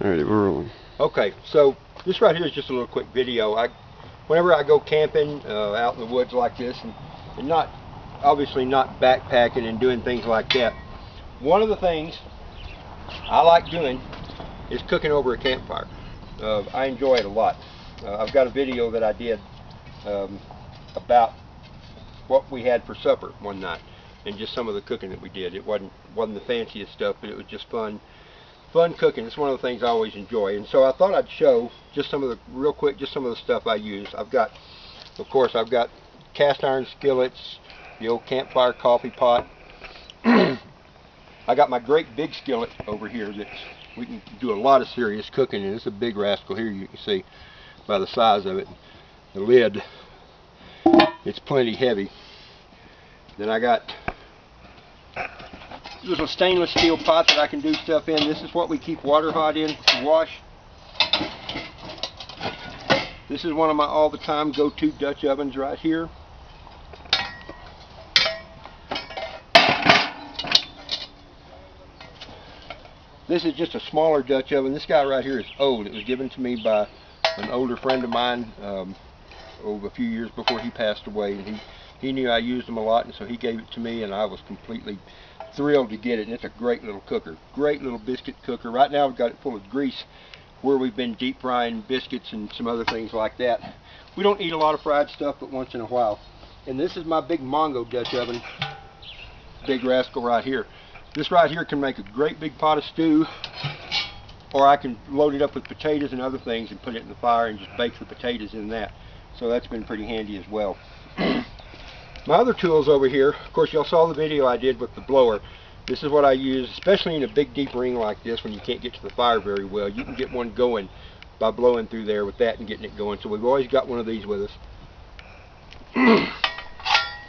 Alright, we're rolling. Okay, so this right here is just a little quick video. Whenever I go camping out in the woods like this, and not obviously not backpacking and doing things like that, one of the things I like doing is cooking over a campfire. I enjoy it a lot. I've got a video that I did about what we had for supper one night and just some of the cooking that we did. It wasn't the fanciest stuff, but it was just fun cooking. It's one of the things I always enjoy, and so I thought I'd show just some of the stuff I use. I've got cast iron skillets, the old Campfire coffee pot. I got my great big skillet over here that we can do a lot of serious cooking in. It's a big rascal here, you can see by the size of it. The lid, it's plenty heavy. Then I got this little stainless steel pot that I can do stuff in. This is what we keep water hot in to wash. This is one of my all the time go-to Dutch ovens right here. This is just a smaller Dutch oven. This guy right here is old. It was given to me by an older friend of mine a few years before he passed away, and he knew I used them a lot, and so he gave it to me, and I was completely thrilled to get it. And it's a great little cooker, great little biscuit cooker. Right now I've got it full of grease where we've been deep frying biscuits and some other things like that. We don't eat a lot of fried stuff, but once in a while. And this is my big Mongo Dutch oven, big rascal right here. This right here can make a great big pot of stew, or I can load it up with potatoes and other things and put it in the fire and just bake the potatoes in that. So that's been pretty handy as well. My other tools over here, of course y'all saw the video I did with the blower. This is what I use, especially in a big deep ring like this when you can't get to the fire very well. You can get one going by blowing through there with that and getting it going. So we've always got one of these with us.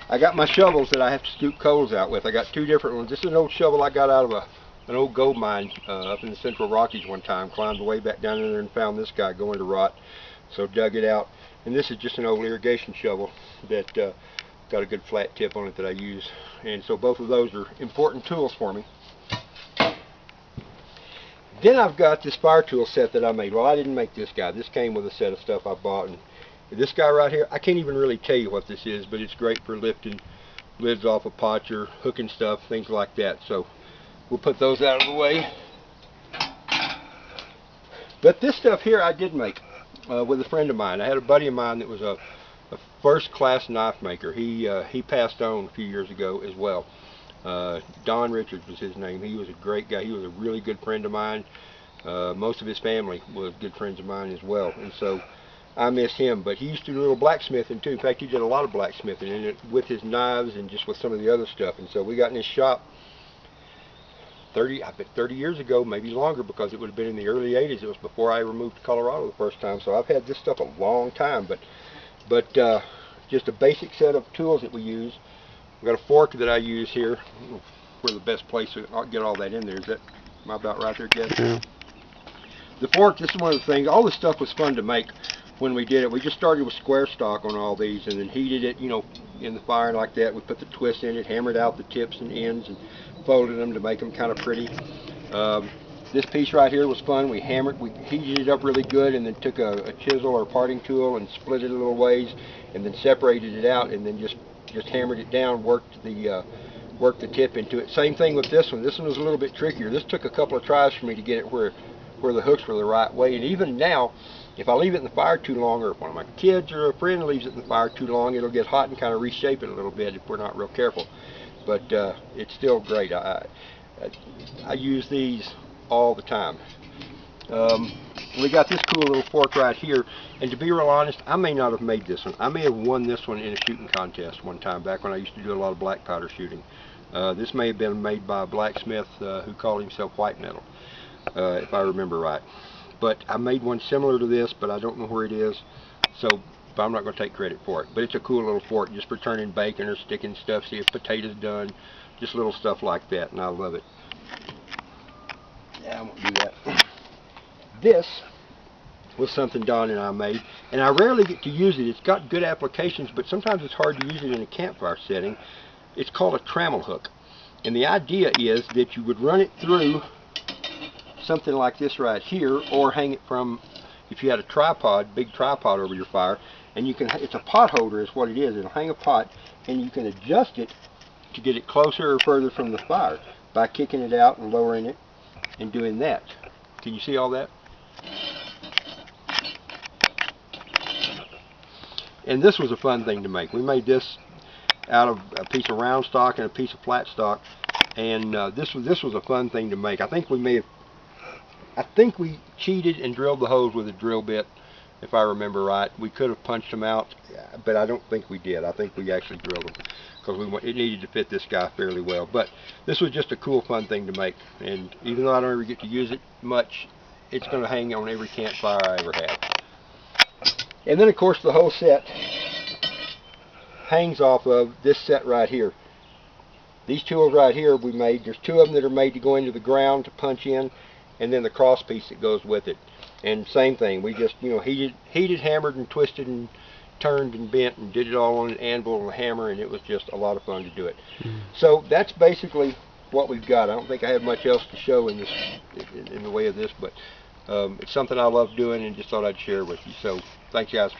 I got my shovels that I have to scoop coals out with. I got two different ones. This is an old shovel I got out of an old gold mine up in the Central Rockies one time. Climbed way back down in there and found this guy going to rot. So dug it out. And this is just an old irrigation shovel that got a good flat tip on it that I use. And so both of those are important tools for me. Then I've got this fire tool set that I made. Well, I didn't make this guy. This came with a set of stuff I bought. And this guy right here, I can't even really tell you what this is, but it's great for lifting lids off of pots or hooking stuff, things like that. So we'll put those out of the way. But this stuff here I did make with a friend of mine. I had a buddy of mine that was a first-class knife maker. He passed on a few years ago as well. Don Richards was his name. He was a great guy. He was a really good friend of mine. Most of his family was good friends of mine as well, and so I miss him. But he used to do a little blacksmithing too. In fact, he did a lot of blacksmithing in it with his knives and just with some of the other stuff. And so we got in his shop 30 years ago, maybe longer, because it would have been in the early 80s. It was before I moved to Colorado the first time. So I've had this stuff a long time. But just a basic set of tools that we use. We've got a fork that I use here. Where the best place to get all that in there. Am I about right there, Jeff? Yeah. The fork, this is one of the things, all this stuff was fun to make when we did it. We just started with square stock on all these and then heated it, in the fire like that. We put the twists in it, hammered out the tips and ends, and folded them to make them kind of pretty. This piece right here was fun. We heated it up really good, and then took a chisel or parting tool and split it a little ways, and then separated it out, and then just hammered it down, worked the tip into it. Same thing with this one. This one was a little bit trickier. This took a couple of tries for me to get it where the hooks were the right way. And even now, if I leave it in the fire too long, or if one of my kids or a friend leaves it in the fire too long, it'll get hot and kind of reshape it a little bit if we're not real careful. But it's still great. I use these all the time. We got this cool little fork right here, and to be real honest, I may not have made this one. I may have won this one in a shooting contest one time back when I used to do a lot of black powder shooting. This may have been made by a blacksmith who called himself White Metal, if I remember right. But I made one similar to this, but I don't know where it is, but I'm not going to take credit for it. But it's a cool little fork just for turning bacon or sticking stuff, see if potatoes done, just little stuff like that, and I love it. Yeah, I won't do that. This was something Don and I made, and I rarely get to use it. It's got good applications, but sometimes it's hard to use it in a campfire setting. It's called a Trammel hook, and the idea is that you would run it through something like this right here, or hang it from, if you had a tripod, big tripod over your fire, and you can, it's a pot holder is what it is. It'll hang a pot, and you can adjust it to get it closer or further from the fire by kicking it out and lowering it and doing that. Can you see all that? And this was a fun thing to make. We made this out of a piece of round stock and a piece of flat stock, and this was a fun thing to make. I think we cheated and drilled the holes with a drill bit, if I remember right. We could have punched them out, but I don't think we did. I think we actually drilled them because it needed to fit this guy fairly well. But this was just a cool, fun thing to make, and even though I don't ever get to use it much, it's going to hang on every campfire I ever have. And then, of course, the whole set hangs off of this set right here. These two right here we made. There's two of them that are made to go into the ground to punch in, and then the cross piece that goes with it. And same thing, we just, you know, heated, hammered, and twisted, and turned and bent, and did it all on an anvil and a hammer, and it was just a lot of fun to do it. So that's basically what we've got. I don't think I have much else to show in this, in the way of this, but it's something I love doing and just thought I'd share with you. So thanks, guys.